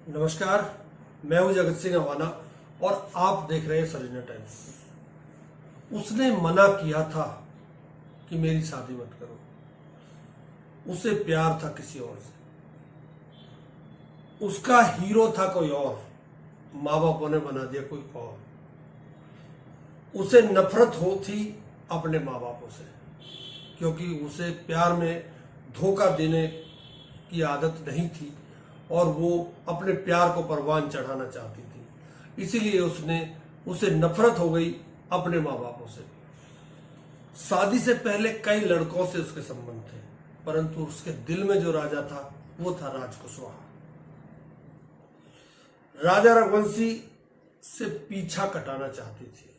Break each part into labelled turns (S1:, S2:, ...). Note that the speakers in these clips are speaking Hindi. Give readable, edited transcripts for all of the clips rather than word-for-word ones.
S1: नमस्कार, मैं हूं जगत सिंह अवाना और आप देख रहे हैं सरीना टाइम्स। उसने मना किया था कि मेरी शादी मत करो। उसे प्यार था किसी और से, उसका हीरो था कोई और, माँ बापों ने बना दिया कोई और। उसे नफरत हो थी अपने माँ बापों से, क्योंकि उसे प्यार में धोखा देने की आदत नहीं थी और वो अपने प्यार को परवान चढ़ाना चाहती थी। इसीलिए उसे नफरत हो गई अपने माँ बापों से। शादी से पहले कई लड़कों से उसके संबंध थे, परंतु उसके दिल में जो राजा था वो था राज कुशवाहा। राजा रघुवंशी से पीछा कटाना चाहती थी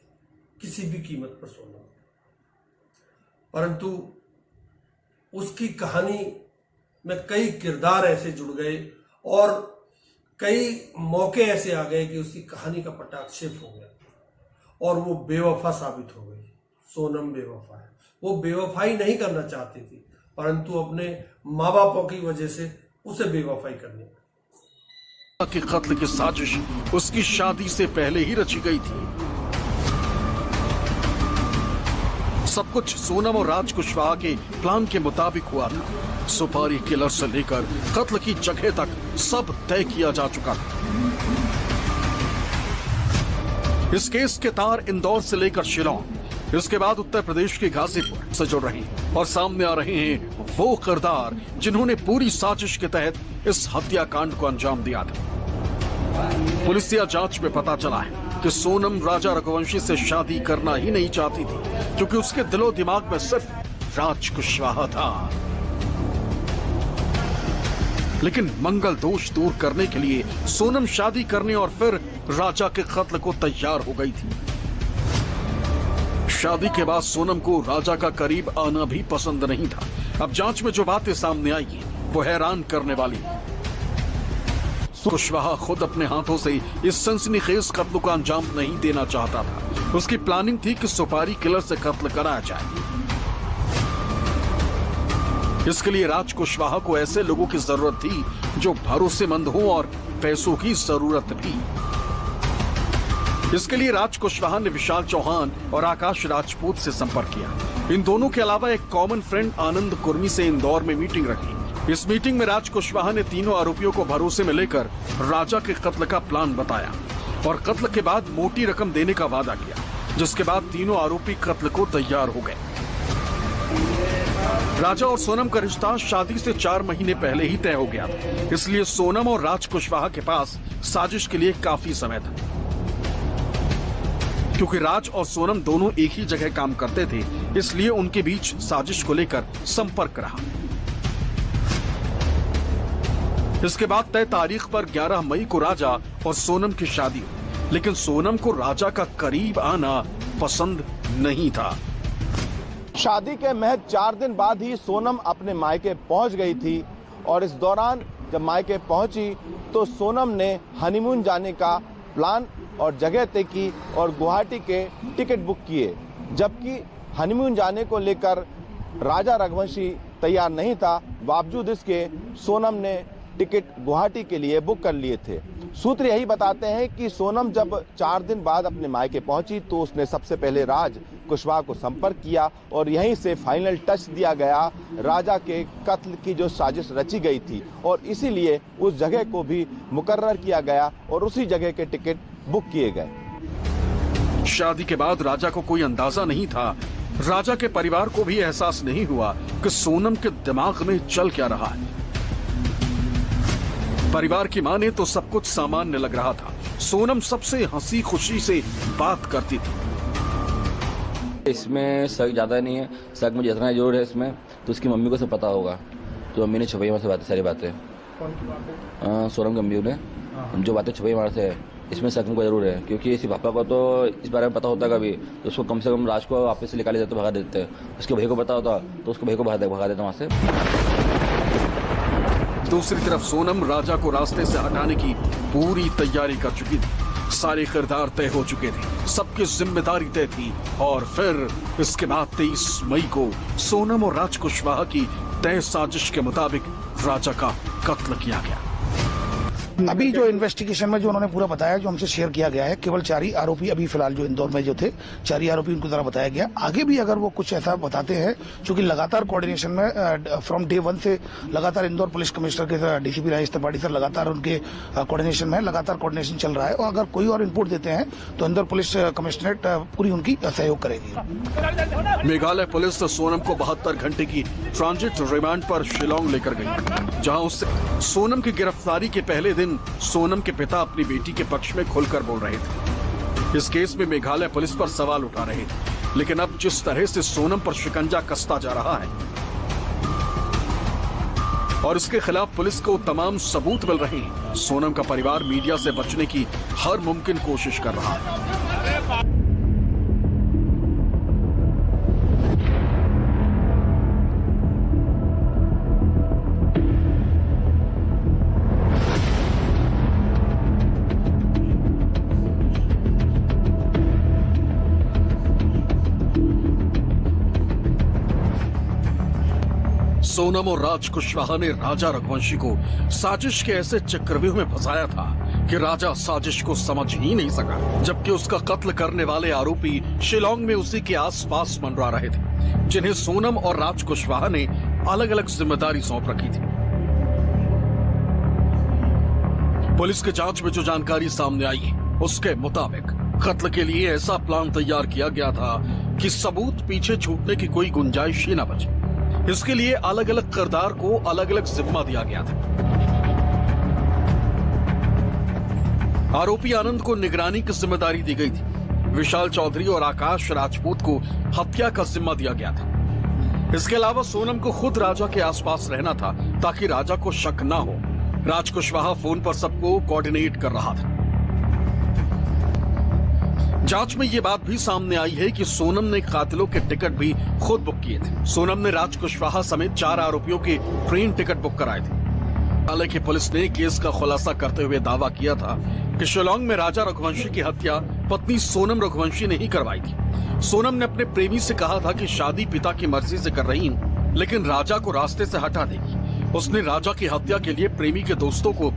S1: किसी भी कीमत पर सोनम, परंतु उसकी कहानी में कई किरदार ऐसे जुड़ गए और कई मौके ऐसे आ गए कि उसकी कहानी का पटाक्षेप हो गया और वो बेवफा साबित हो गई। सोनम बेवफा है। वो बेवफाई नहीं करना चाहती थी, परंतु अपने माँ बापों की वजह से उसे बेवफाई करनी पड़ी।
S2: के कत्ल की साजिश उसकी शादी से पहले ही रची गई थी। सब कुछ सोनम और राज कुशवाहा के प्लान के मुताबिक हुआ था। सुपारी किलर से लेकर कत्ल की जगह तक सब तय किया जा चुका था। इस केस के तार इंदौर से लेकर शिलांग, इसके बाद उत्तर प्रदेश के गाजीपुर से जुड़ रहे हैं और सामने आ रहे हैं वो किरदार जिन्होंने पूरी साजिश के तहत इस हत्याकांड को अंजाम दिया था। पुलिसिया जांच में पता चला है कि सोनम राजा रघुवंशी से शादी करना ही नहीं चाहती थी, क्योंकि उसके दिलो दिमाग में सिर्फ राज कुशवाहा था। लेकिन मंगल दोष दूर करने के लिए सोनम शादी करने और फिर राजा के कत्ल को तैयार हो गई थी। शादी के बाद सोनम को राजा का करीब आना भी पसंद नहीं था। अब जांच में जो बातें सामने आई हैं, वो हैरान करने वाली है। कुशवाहा खुद अपने हाथों से इस सनसनीखेज कत्ल को अंजाम नहीं देना चाहता था। उसकी प्लानिंग थी कि सुपारी किलर से कत्ल कराया जाए। इसके लिए राज कुशवाहा को ऐसे लोगों की जरूरत थी जो भरोसेमंद हो और पैसों की जरूरत भी। इसके लिए राज कुशवाहा ने विशाल चौहान और आकाश राजपूत से संपर्क किया। इन दोनों के अलावा एक कॉमन फ्रेंड आनंद कुर्मी से इंदौर में मीटिंग रखी। इस मीटिंग में राज कुशवाहा ने तीनों आरोपियों को भरोसे में लेकर राजा के कत्ल का प्लान बताया और कत्ल के बाद मोटी रकम देने का वादा किया, जिसके बाद तीनों आरोपी कत्ल को तैयार हो गए। राजा और सोनम का रिश्ता शादी से 4 महीने पहले ही तय हो गया था, इसलिए सोनम और राज कुशवाहा के पास साजिश के लिए काफी समय था। क्योंकि राज और सोनम दोनों एक ही जगह काम करते थे, इसलिए उनके बीच साजिश को लेकर संपर्क रहा। इसके बाद तय तारीख पर 11 मई को राजा और सोनम की शादी हुई, लेकिन सोनम को राजा का करीब आना पसंद नहीं था।
S3: शादी के महज 4 दिन बाद ही सोनम अपने मायके पहुंच गई थी और इस दौरान जब मायके पहुंची तो सोनम ने हनीमून जाने का प्लान और जगह तय की और गुवाहाटी के टिकट बुक किए, जबकि हनीमून जाने को लेकर राजा रघुवंशी तैयार नहीं था। बावजूद इसके सोनम ने टिकट गुवाहाटी के लिए बुक कर लिए थे। सूत्र यही बताते हैं कि सोनम जब 4 दिन बाद अपने मायके पहुंची तो उसने सबसे पहले राज कुशवाहा को संपर्क किया और यहीं से फाइनल टच दिया गया राजा के कत्ल की जो साजिश रची गई थी, और इसीलिए उस जगह को भी मुकर्रर किया गया और उसी जगह के टिकट बुक किए गए।
S2: शादी के बाद राजा को कोई अंदाजा नहीं था, राजा के परिवार को भी एहसास नहीं हुआ कि सोनम के दिमाग में चल क्या रहा है। परिवार की माने तो सब कुछ सामान्य लग रहा था। सोनम सबसे हंसी खुशी से बात करती थी।
S4: इसमें शक ज्यादा नहीं है, शक मुझे इतना जरूर है इसमें, तो उसकी मम्मी को सब पता होगा, तो मम्मी ने छुपाई हमारे से बातें, सारी बातें।
S1: कौन सी बातें?
S4: सोनम की मम्मी ने जो बातें छुपाई हमारे से, इसमें शक मुझको जरूर है, क्योंकि इसी पापा को तो इस बारे में पता होता कभी तो उसको कम से कम राज को वापस से निकाले देते, भगा देते। उसके भाई को पता होता तो उसको भाई को भगा देता वहां से।
S2: दूसरी तरफ सोनम राजा को रास्ते से हटाने की पूरी तैयारी कर चुकी थी। सारे किरदार तय हो चुके थे, सबकी जिम्मेदारी तय थी और फिर इसके बाद 23 मई को सोनम और राज कुशवाहा की तय साजिश के मुताबिक राजा का कत्ल किया गया।
S5: अभी जो इन्वेस्टिगेशन में जो उन्होंने पूरा बताया, जो हमसे शेयर किया गया है, केवल 4 ही आरोपी अभी फिलहाल जो इंदौर में जो थे 4 ही आरोपी उनको द्वारा बताया गया। आगे भी अगर वो कुछ ऐसा बताते हैं, चूंकि लगातार कोऑर्डिनेशन में फ्रॉम डे 1 से लगातार इंदौर पुलिस कमिश्नर के डीसीपी राजेश त्रिपाठी सर लगातार उनके कोऑर्डिनेशन में लगातार कोऑर्डिनेशन चल रहा है, और अगर कोई और इनपुट देते हैं तो इंदौर पुलिस कमिश्नरेट पूरी उनकी सहयोग करेगी।
S2: मेघालय पुलिस सोनम को 72 घंटे की ट्रांजिट रिमांड पर शिलोंग लेकर गई, जहां उससे सोनम की गिरफ्तारी के पहले दिन सोनम के पिता अपनी बेटी के पक्ष में खुलकर बोल रहे थे। इस केस में मेघालय पुलिस पर सवाल उठा रहे थे, लेकिन अब जिस तरह से सोनम पर शिकंजा कसता जा रहा है और इसके खिलाफ पुलिस को तमाम सबूत मिल रहे हैं, सोनम का परिवार मीडिया से बचने की हर मुमकिन कोशिश कर रहा है। सोनम और राज कुशवाहा ने राजा रघुवंशी को साजिश के ऐसे चक्रव्यूह में फंसाया था कि राजा साजिश को समझ ही नहीं सका, जबकि उसका कत्ल करने वाले आरोपी शिलोंग में उसी के आसपास मंडरा रहे थे, जिन्हें सोनम और राज कुशवाहा ने अलग अलग जिम्मेदारी सौंप रखी थी। पुलिस की जांच में जो जानकारी सामने आई है, उसके मुताबिक कत्ल के लिए ऐसा प्लान तैयार किया गया था कि सबूत पीछे छूटने की कोई गुंजाइश ही न बचे। इसके लिए अलग अलग किरदार को अलग अलग जिम्मा दिया गया था। आरोपी आनंद को निगरानी की जिम्मेदारी दी गई थी। विशाल चौधरी और आकाश राजपूत को हत्या का जिम्मा दिया गया था। इसके अलावा सोनम को खुद राजा के आसपास रहना था ताकि राजा को शक न हो। राज कुशवाहा फोन पर सबको कोऑर्डिनेट कर रहा था। जांच में ये बात भी सामने आई है कि सोनम ने कातिलों के टिकट भी खुद बुक किए थे। सोनम ने राज कुशवाहा समेत 4 आरोपियों के ट्रेन टिकट बुक कराए थे। हालांकि पुलिस ने केस का खुलासा करते हुए दावा किया था कि शिलोंग में राजा रघुवंशी की हत्या पत्नी सोनम रघुवंशी ने ही करवाई थी। सोनम ने अपने प्रेमी से कहा था कि शादी पिता की मर्जी से कर रही हूं, लेकिन राजा को रास्ते से हटा देगी। उसने राजा की हत्या के लिए प्रेमी के दोस्तों को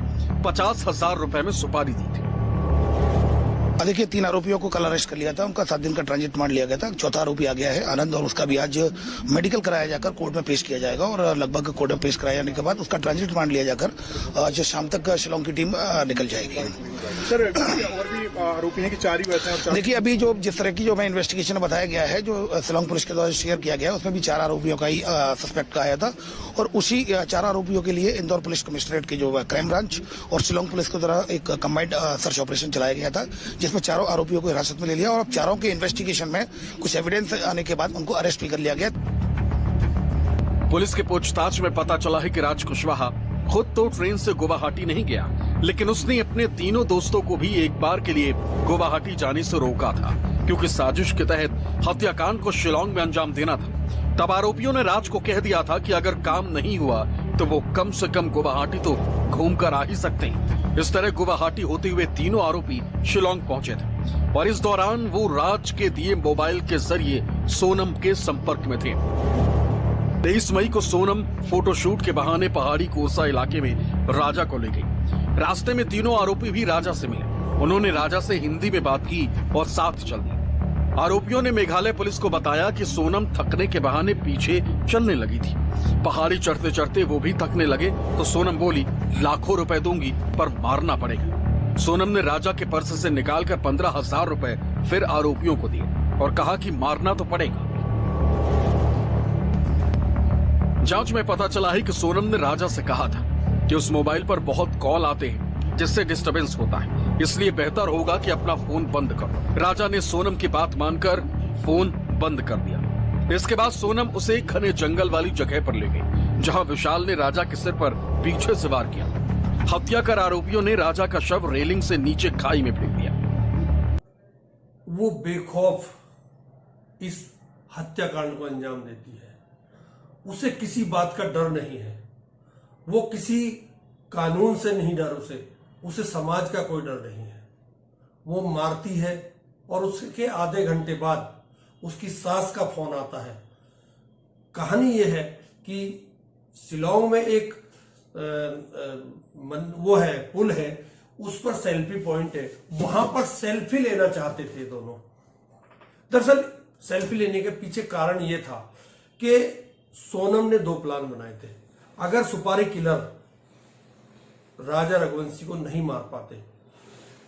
S2: 50,000 रुपए में सुपारी दी थी।
S5: देखिए, 3 आरोपियों को कल अरेस्ट कर लिया था, उनका 7 दिन का ट्रांजिट मान लिया गया था। चौथा आरोपी आ गया है आनंद, और उसका भी आज मेडिकल कराया जाकर कोर्ट में पेश किया जाएगा, और लगभग कोर्ट में पेश कराया जाने के बाद उसका ट्रांजिट मान लिया जाकर आज शाम तक शिलोंग की टीम निकल जाएगी।
S6: सर, और भी आरोपी हैं कि 4 ही बैठे हैं?
S5: देखिए, अभी जो जिस तरह की जो मैं इन्वेस्टिगेशन में बताया गया है, जो शिलोंग पुलिस के द्वारा शेयर किया गया है, उसमें भी 4 आरोपियों का ही सस्पेक्ट आया था, और उसी 4 आरोपियों के लिए इंदौर पुलिस कमिश्नरेट की जो क्राइम ब्रांच और शिलोंग पुलिस के द्वारा एक कंबाइंड सर्च ऑपरेशन चलाया गया था, जिसमें 4 आरोपियों को हिरासत में ले लिया, और अब 4 के इन्वेस्टिगेशन में कुछ एविडेंस आने के बाद उनको अरेस्ट भी कर लिया गया।
S2: पुलिस के पूछताछ में पता चला है कि राज कुशवाहा खुद तो ट्रेन से गुवाहाटी नहीं गया, लेकिन उसने अपने तीनों दोस्तों को भी एक बार के लिए गुवाहाटी जाने से रोका था, क्योंकि साजिश के तहत हत्याकांड को शिलोंग में अंजाम देना था। तब आरोपियों ने राज को कह दिया था कि अगर काम नहीं हुआ तो वो कम से कम गुवाहाटी तो घूम कर आ ही सकते हैं। इस तरह गुवाहाटी होते हुए तीनों आरोपी शिलोंग पहुंचे थे, और इस दौरान वो राज के दिए मोबाइल के जरिए सोनम के संपर्क में थे। 23 मई को सोनम फोटोशूट के बहाने पहाड़ी कोसा इलाके में राजा को ले गई। रास्ते में तीनों आरोपी भी राजा से मिले। उन्होंने राजा से हिंदी में बात की और साथ चल दिए। आरोपियों ने मेघालय पुलिस को बताया कि सोनम थकने के बहाने पीछे चलने लगी थी। पहाड़ी चढ़ते चढ़ते वो भी थकने लगे तो सोनम बोली, लाखों रुपए दूंगी पर मारना पड़ेगा। सोनम ने राजा के पर्स से निकालकर 15,000 रुपए फिर आरोपियों को दिए और कहा कि मारना तो पड़ेगा। जांच में पता चला है कि सोनम ने राजा से कहा था कि उस मोबाइल पर बहुत कॉल आते हैं जिससे डिस्टरबेंस होता है, इसलिए बेहतर होगा कि अपना फोन बंद करो। राजा ने सोनम की बात मानकर फोन बंद कर दिया। इसके बाद सोनम उसे एक घने जंगल वाली जगह पर ले गई, जहां विशाल ने राजा के सिर पर पीछे से वार किया। हत्या कर आरोपियों ने राजा का शव रेलिंग से नीचे खाई में फेंक दिया।
S1: वो बेखौफ इस हत्याकांड को अंजाम देती है। उसे किसी बात का डर नहीं है। वो किसी कानून से नहीं डर, उसे समाज का कोई डर नहीं है। वो मारती है और उसके आधे घंटे बाद उसकी सास का फोन आता है। कहानी यह है कि शिलोंग में एक वो है पुल है, उस पर सेल्फी पॉइंट है, वहां पर सेल्फी लेना चाहते थे दोनों। दरअसल सेल्फी लेने के पीछे कारण यह था कि सोनम ने 2 प्लान बनाए थे। अगर सुपारी किलर राजा रघुवंशी को नहीं मार पाते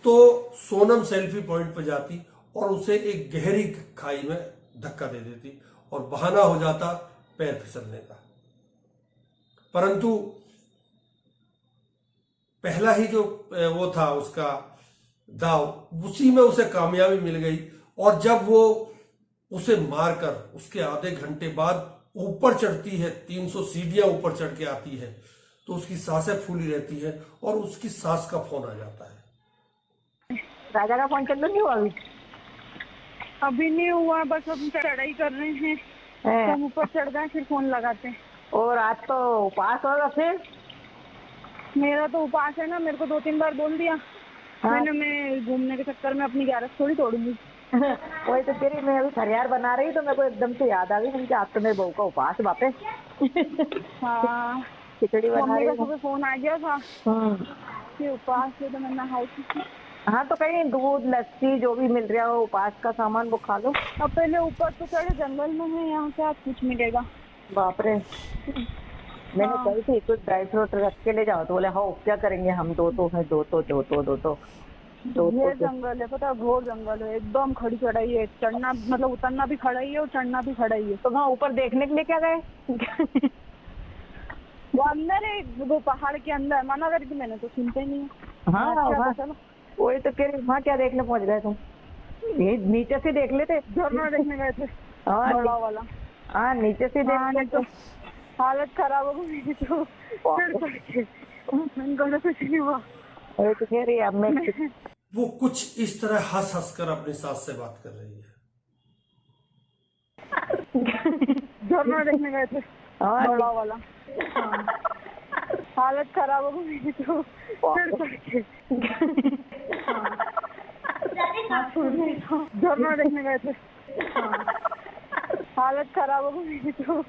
S1: तो सोनम सेल्फी पॉइंट पर जाती और उसे एक गहरी खाई में धक्का दे देती और बहाना हो जाता पैर फिसलने का। परंतु पहला ही जो वो था उसका दाव, उसी में उसे कामयाबी मिल गई। और जब वो उसे मारकर उसके आधे घंटे बाद ऊपर चढ़ती है, 300 सीढ़ियां ऊपर चढ़ के आती है, तो उसकी सांसें फूली रहती है और उसकी सास का फोन आ जाता है।
S7: राजा का फोन चल नहीं हुआ
S8: अभी नहीं हुआ, बस हम चढ़ाई कर रहे हैं, हम ऊपर चढ़ गए फिर फोन लगाते हैं।
S7: और आज तो उपवास होगा फिर?
S8: मेरा तो उपवास है ना, मेरे को 2-3 बार बोल दिया। मैं घूमने के चक्कर में अपनी ग्यारस थोड़ी तोड़ूंगी।
S7: वही तो तेरी, मैं अभी खरियार बना रही तो मेरे को एकदम से याद आ गई कि आज तो मेरे बहू का उपवास वापस।
S8: हाँ,
S7: खिचड़ी बना रही
S8: हूँ। सुबह फोन आ गया था कि उपवास है, तो मैं नहाई थी।
S7: हाँ, तो कहीं दूध लस्सी जो भी मिल रहा हो उपवास का सामान वो खा लो।
S8: अब पहले ऊपर तो चढ़े, जंगल में है, यहाँ से आप कुछ मिलेगा।
S7: बाप रे, मैंने कही थी कुछ ड्राई फ्रूट रख के ले जाओ, तो बोले हाँ क्या करेंगे हम, दो
S8: ये जंगल है, पता है, घोर जंगल है, एकदम खड़ी चढ़ाई है। चढ़ना मतलब उतरना भी खड़ा ही है और चढ़ना भी खड़ा ही है।
S7: तो वहाँ ऊपर देखने के लिए क्या गए?
S8: वो अंदर है, वो पहाड़ के अंदर। मना करी थी मैंने तो सुनते नहीं है।
S7: हाँ,
S8: चलो
S7: वही तो कह रही, वहाँ क्या देखने पहुँच गए तुम? नीचे से देख लेते।
S8: झरना देखने गए थे, बड़ा वाला।
S7: हाँ, नीचे से देख ले तो
S8: हालत खराब हो गई। तो कुछ नहीं हुआ।
S7: वही तो कह रही है, अब मैं
S1: वो कुछ इस तरह हंस हंस कर अपनी सास से बात कर रही है।
S8: झरना देखने गए थे, बड़ा वाला। हालत खराब हो गई तो झरना देखने गए थे, हालत खराब हो गई तो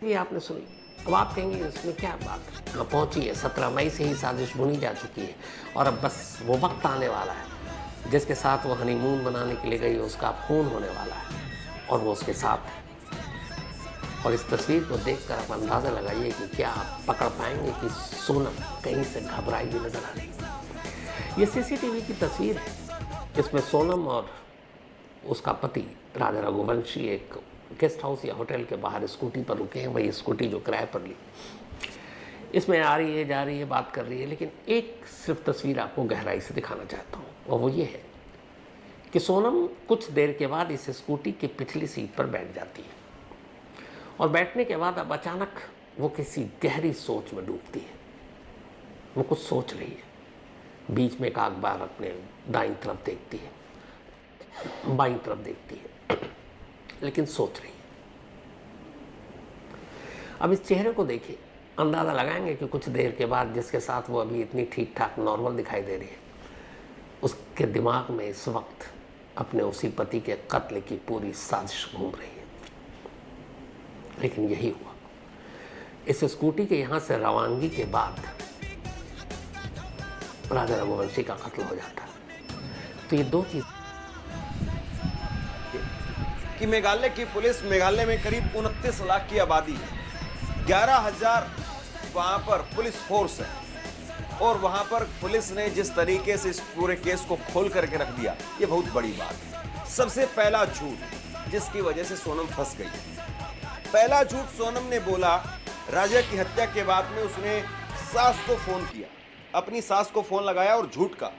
S9: ये आपने सुनी। अब आप कहेंगे इसमें क्या बात है, कहाँ पहुँची है। 17 मई से ही साजिश बुनी जा चुकी है और अब बस वो वक्त आने वाला है जिसके साथ वो हनीमून मनाने के लिए गई, उसका खून होने वाला है और वो उसके साथ है। और इस तस्वीर को देखकर आप अंदाज़ा लगाइए कि क्या आप पकड़ पाएंगे कि सोनम कहीं से घबराई हुई नजर आ रही है। ये सीसीटीवी की तस्वीर है, इसमें सोनम और उसका पति राजा रघुवंशी एक गेस्ट हाउस या होटल के बाहर स्कूटी पर रुके हैं। वही स्कूटी जो किराए पर ली, इसमें आ रही है, जा रही है, बात कर रही है। लेकिन एक सिर्फ तस्वीर आपको गहराई से दिखाना चाहता हूँ, और वो ये है कि सोनम कुछ देर के बाद इस स्कूटी की पिछली सीट पर बैठ जाती है और बैठने के बाद अब अचानक वो किसी गहरी सोच में डूबती है। वो कुछ सोच रही है। बीच में एक आग बार अपने दाईं तरफ देखती है, बाईं तरफ देखती है, लेकिन सोच रही है। अब इस चेहरे को देखिए, अंदाज़ा लगाएंगे कि कुछ देर के बाद जिसके साथ वो अभी इतनी ठीक ठाक नॉर्मल दिखाई दे रही है, उसके दिमाग में इस वक्त अपने उसी पति के कत्ल की पूरी साजिश घूम रही है। लेकिन यही हुआ। इस स्कूटी के यहाँ से रवानगी के बाद राजा रघुवंशी का कत्ल हो जाता है। तो ये दो चीज़
S10: कि मेघालय की पुलिस, मेघालय में करीब 29 लाख की आबादी है, 11,000 वहां पर पुलिस फोर्स है, और वहां पर पुलिस ने जिस तरीके से इस पूरे केस को खोल करके रख दिया, ये बहुत बड़ी बात है। सबसे पहला झूठ जिसकी वजह से सोनम फंस गई, पहला झूठ सोनम ने बोला राजा की हत्या के बाद में उसने सास को फोन किया, अपनी सास को फोन लगाया और झूठ का।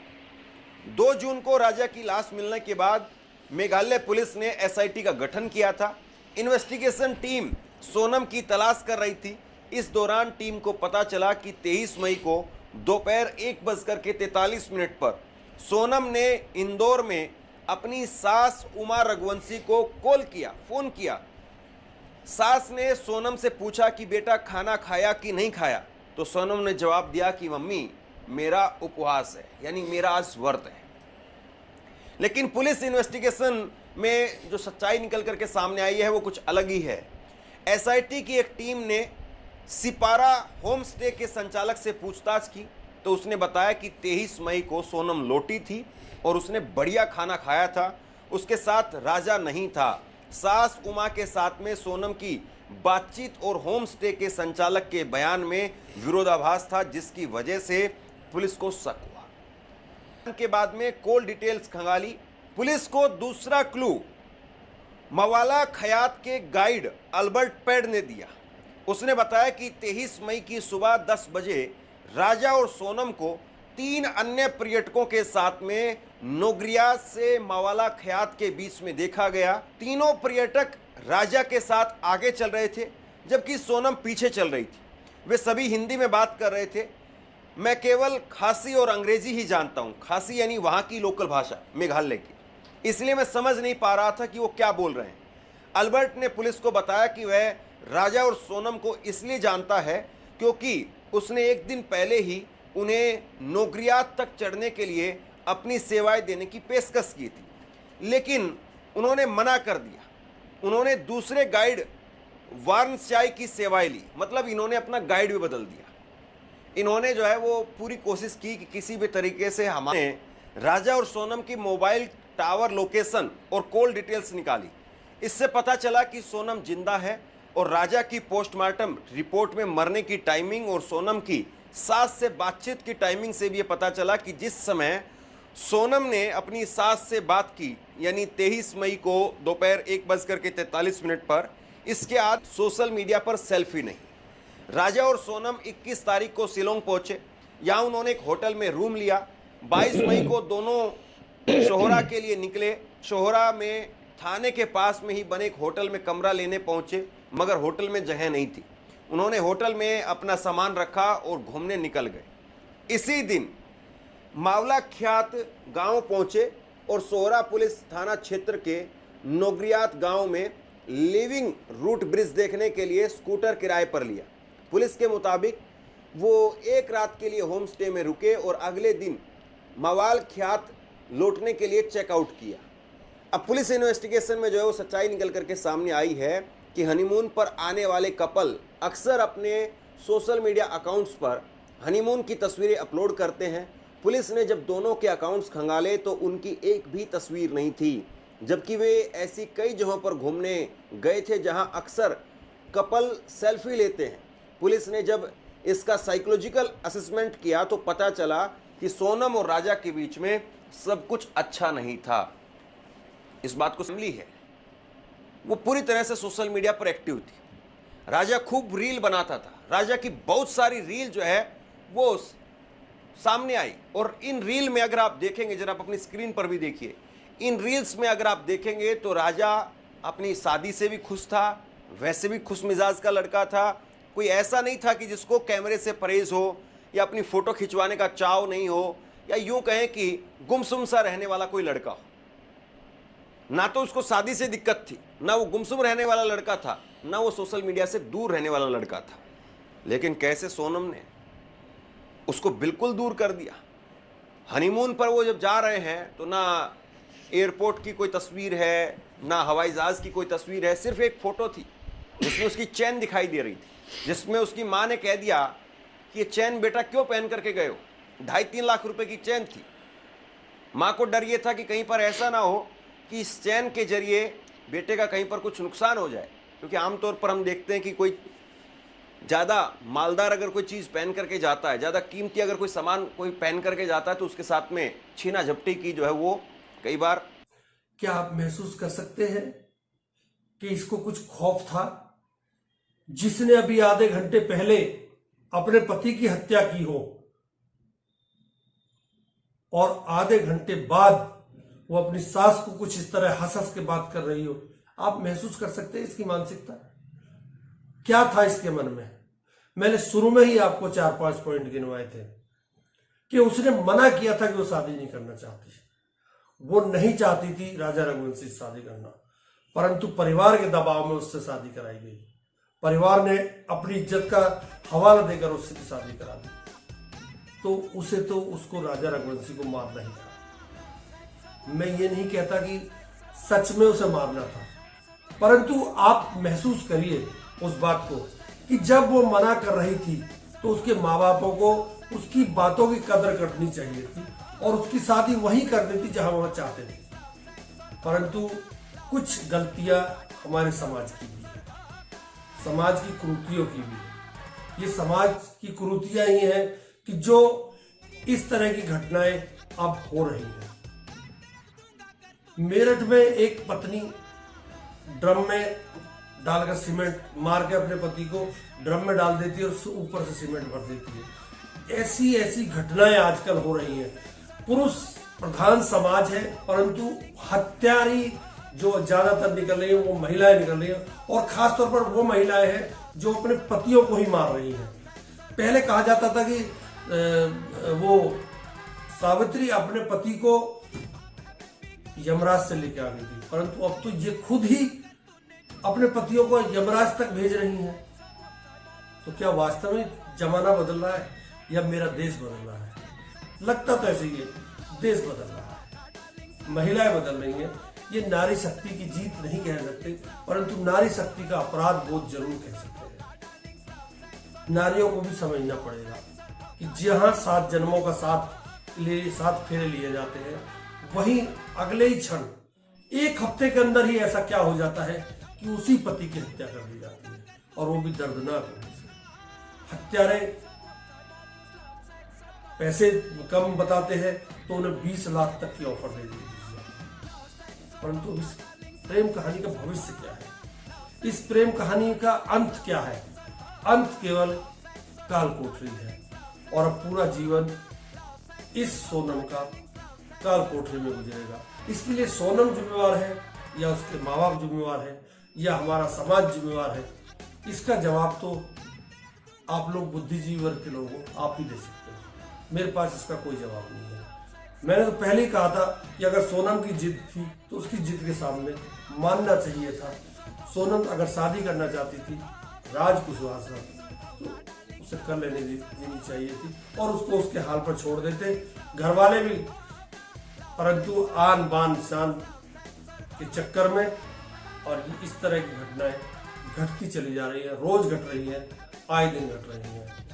S10: 2 जून को राजा की लाश मिलने के बाद मेघालय पुलिस ने एसआईटी का गठन किया था। इन्वेस्टिगेशन टीम सोनम की तलाश कर रही थी। इस दौरान टीम को पता चला कि 23 मई को दोपहर 1:43 पर सोनम ने इंदौर में अपनी सास उमा रघुवंशी को कॉल किया, फोन किया। सास ने सोनम से पूछा कि बेटा खाना खाया कि नहीं खाया, तो सोनम ने जवाब दिया कि मम्मी मेरा उपवास है, यानी मेरा आज व्रत है। लेकिन पुलिस इन्वेस्टिगेशन में जो सच्चाई निकल करके सामने आई है वो कुछ अलग ही है। एसआईटी की एक टीम ने सिपारा होम स्टे के संचालक से पूछताछ की तो उसने बताया कि 23 मई को सोनम लौटी थी और उसने बढ़िया खाना खाया था। उसके साथ राजा नहीं था। सास उमा के साथ में सोनम की बातचीत और होम स्टे के संचालक के बयान में विरोधाभास था, जिसकी वजह से पुलिस को शक हुआ। के बाद में कॉल डिटेल्स खंगाली। पुलिस को दूसरा क्लू मवाला खयात के गाइड अल्बर्ट पैड ने दिया। उसने बताया कि 23 मई की सुबह 10 बजे राजा और सोनम को 3 अन्य पर्यटकों के साथ में नोगरिया से मवाला खयात के बीच में देखा गया। तीनों पर्यटक राजा के साथ आगे चल रहे थे, जबकि सोनम पीछे चल रही थी। वे सभी हिंदी में बात कर रहे थे। मैं केवल खासी और अंग्रेजी ही जानता हूँ। खासी यानी वहाँ की लोकल भाषा, मेघालय की, इसलिए मैं समझ नहीं पा रहा था कि वो क्या बोल रहे हैं। अल्बर्ट ने पुलिस को बताया कि वह राजा और सोनम को इसलिए जानता है क्योंकि उसने एक दिन पहले ही उन्हें नोगरियात तक चढ़ने के लिए अपनी सेवाएं देने की पेशकश की थी, लेकिन उन्होंने मना कर दिया। उन्होंने दूसरे गाइड वार्नशाई की सेवाएं ली, मतलब इन्होंने अपना गाइड भी बदल दिया। इन्होंने जो है वो पूरी कोशिश की कि किसी भी तरीके से हमारे राजा और सोनम की मोबाइल टावर लोकेशन और कॉल डिटेल्स निकाली। इससे पता चला कि सोनम जिंदा है और राजा की पोस्टमार्टम रिपोर्ट में मरने की टाइमिंग और सोनम की सास से बातचीत की टाइमिंग से भी ये पता चला कि जिस समय सोनम ने अपनी सास से बात की, यानी 23 मई को दोपहर 1:43 पर, इसके बाद सोशल मीडिया पर सेल्फी नहीं। राजा और सोनम 21 तारीख को शिलोंग पहुंचे। यहाँ उन्होंने एक होटल में रूम लिया। 22 मई को दोनों शोहरा के लिए निकले। शोहरा में थाने के पास में ही बने एक होटल में कमरा लेने पहुंचे, मगर होटल में जगह नहीं थी। उन्होंने होटल में अपना सामान रखा और घूमने निकल गए। इसी दिन मावला ख्यात गांव पहुंचे और सोहरा पुलिस थाना क्षेत्र के नोगरियात गांव में लिविंग रूट ब्रिज देखने के लिए स्कूटर किराए पर लिया। पुलिस के मुताबिक वो एक रात के लिए होम स्टे में रुके और अगले दिन मवाल ख्यात लौटने के लिए चेकआउट किया। अब पुलिस इन्वेस्टिगेशन में जो है वो सच्चाई निकल करके सामने आई है कि हनीमून पर आने वाले कपल अक्सर अपने सोशल मीडिया अकाउंट्स पर हनीमून की तस्वीरें अपलोड करते हैं। पुलिस ने जब दोनों के अकाउंट्स खंगाले तो उनकी एक भी तस्वीर नहीं थी, जबकि वे ऐसी कई जगहों पर घूमने गए थे जहां अक्सर कपल सेल्फी लेते हैं। पुलिस ने जब इसका साइकोलॉजिकल असेसमेंट किया तो पता चला कि सोनम और राजा के बीच में सब कुछ अच्छा नहीं था। इस बात को समझी है, वो पूरी तरह से सोशल मीडिया पर एक्टिव थी। राजा खूब रील बनाता था। राजा की बहुत सारी रील जो है वो सामने आई, और इन रील में अगर आप देखेंगे, जरा आप अपनी स्क्रीन पर भी देखिए, इन रील्स में अगर आप देखेंगे तो राजा अपनी शादी से भी खुश था, वैसे भी खुश मिजाज का लड़का था। कोई ऐसा नहीं था कि जिसको कैमरे से परहेज हो या अपनी फोटो खिंचवाने का चाव नहीं हो, या यूं कहें कि गुमसुम सा रहने वाला कोई लड़का हो। ना तो उसको शादी से दिक्कत थी, ना वो गुमसुम रहने वाला लड़का था, ना वो सोशल मीडिया से दूर रहने वाला लड़का था। लेकिन कैसे सोनम ने उसको बिल्कुल दूर कर दिया। हनीमून पर वो जब जा रहे हैं तो ना एयरपोर्ट की कोई तस्वीर है, ना हवाई जहाज की कोई तस्वीर है, सिर्फ एक फोटो थी जिसमें उसकी चैन दिखाई दे रही थी, जिसमें उसकी माँ ने कह दिया कि ये चैन बेटा क्यों पहन करके गए हो। 2.5-3 लाख रुपए की चैन थी। माँ को डर ये था कि कहीं पर ऐसा ना हो कि इस चैन के जरिए बेटे का कहीं पर कुछ नुकसान हो जाए, क्योंकि आमतौर पर हम देखते हैं कि कोई ज़्यादा मालदार अगर कोई चीज़ पहन करके जाता है, ज़्यादा कीमती अगर कोई सामान कोई पहन करके जाता है तो उसके साथ में छीना झपटी की जो है वो कई बार।
S1: क्या आप महसूस कर सकते हैं कि इसको कुछ खौफ था? जिसने अभी आधे घंटे पहले अपने पति की हत्या की हो और आधे घंटे बाद वो अपनी सास को कुछ इस तरह हंस हंस के बात कर रही हो, आप महसूस कर सकते हैं इसकी मानसिकता क्या था इसके मन में। मैंने शुरू में ही आपको 4-5 पॉइंट गिनवाए थे कि उसने मना किया था कि वो शादी नहीं करना चाहती, वो नहीं चाहती थी राजा रघुवंशी से शादी करना, परंतु परिवार के दबाव में उससे शादी कराई गई। परिवार ने अपनी इज्जत का हवाला देकर उससे शादी करा दी, तो उसे तो उसको राजा रघुवंशी को मारना ही था। मैं ये नहीं कहता कि सच में उसे मारना था, परंतु आप महसूस करिए उस बात को कि जब वो मना कर रही थी तो उसके माँ बापों को उसकी बातों की कदर करनी चाहिए थी और उसकी शादी वहीं करनी थी जहां वह चाहते थे। परंतु कुछ गलतियां हमारे समाज की भी है, समाज की कुरीतियों की भी है। ये समाज की कुरीतियां ही हैं कि जो इस तरह की घटनाएं अब हो रही हैं। मेरठ में एक पत्नी ड्रम में डालकर सीमेंट मार के अपने पति को ड्रम में डाल देती है और ऊपर से सीमेंट भर देती है। ऐसी ऐसी घटनाएं आजकल हो रही हैं। पुरुष प्रधान समाज है, परंतु हत्यारी जो ज्यादातर निकल रही है वो महिलाएं निकल रही हैं, और खासतौर पर वो महिलाएं हैं जो अपने पतियों को ही मार रही हैं। पहले कहा जाता था कि वो सावित्री अपने पति को यमराज से लेके आ गई थी, परंतु अब तो ये खुद ही अपने पतियों को यमराज तक भेज रही हैं। तो क्या वास्तव में जमाना बदल रहा है या मेरा देश बदल रहा है? लगता तो ऐसे ही है, देश बदल रहा है, महिलाएं बदल रही हैं। ये नारी शक्ति की जीत नहीं कह सकते, परंतु नारी शक्ति का अपराध बोध जरूर कह सकते हैं। नारियों को भी समझना पड़ेगा कि जहां 7 जन्मों का साथ फेरे लिए जाते हैं, वहीं अगले ही क्षण 1 हफ्ते के अंदर ही ऐसा क्या हो जाता है कि उसी पति की हत्या कर दी जाती है, और वो भी दर्दनाक रूप से। हत्यारे पैसे कम बताते हैं तो उन्हें 20 लाख तक की ऑफर दे दी जाती है। परंतु इस प्रेम कहानी का भविष्य क्या है? इस प्रेम कहानी का अंत क्या है? अंत केवल काल कोठरी है, और अब पूरा जीवन इस सोनम का काल कोठरी में गुजरेगा। इसके लिए सोनम जिम्मेवार है या उसके माँ बाप जिम्मेवार है या हमारा समाज जिम्मेवार है? इसका जवाब तो आप लोग बुद्धिजीवी वर्ग के लोग हो, आप ही दे सकते हो। मेरे पास इसका कोई जवाब नहीं है। मैंने तो पहले ही कहा था कि अगर सोनम की जिद थी तो उसकी जिद के सामने मानना चाहिए था। सोनम अगर शादी करना चाहती थी राज कुशवाहा से, तो उसे कर लेने देनी चाहिए थी और उसको उसके हाल पर छोड़ देते, घर वाले भी। परंतु आन बान शान के चक्कर में और इस तरह की घटनाएं घटती चली जा रही है, रोज घट रही है, आए दिन घट रही है।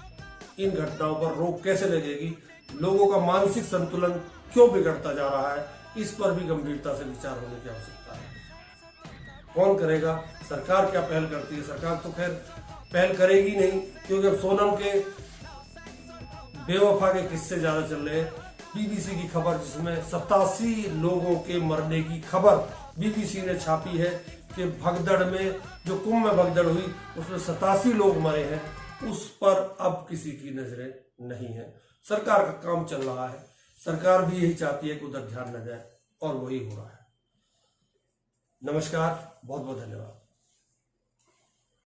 S1: इन घटनाओं पर रोक कैसे लगेगी? लोगों का मानसिक संतुलन क्यों बिगड़ता जा रहा है? इस पर भी गंभीरता से विचार होने की आवश्यकता है। कौन करेगा? सरकार क्या पहल करती है? सरकार तो खैर पहल करेगी नहीं, क्योंकि अब सोनम के बेवफा के किस्से ज्यादा चल रहे हैं। बीबीसी की खबर, जिसमें 87 लोगों के मरने की खबर बीबीसी ने छापी है कि भगदड़ में, जो कुंभ में भगदड़ हुई, उसमें 87 लोग मरे हैं। उस पर अब किसी की नजरें नहीं है। सरकार का काम चल रहा है, सरकार भी यही चाहती है कि उधर ध्यान न जाए, और वही हो रहा है। नमस्कार, बहुत बहुत धन्यवाद।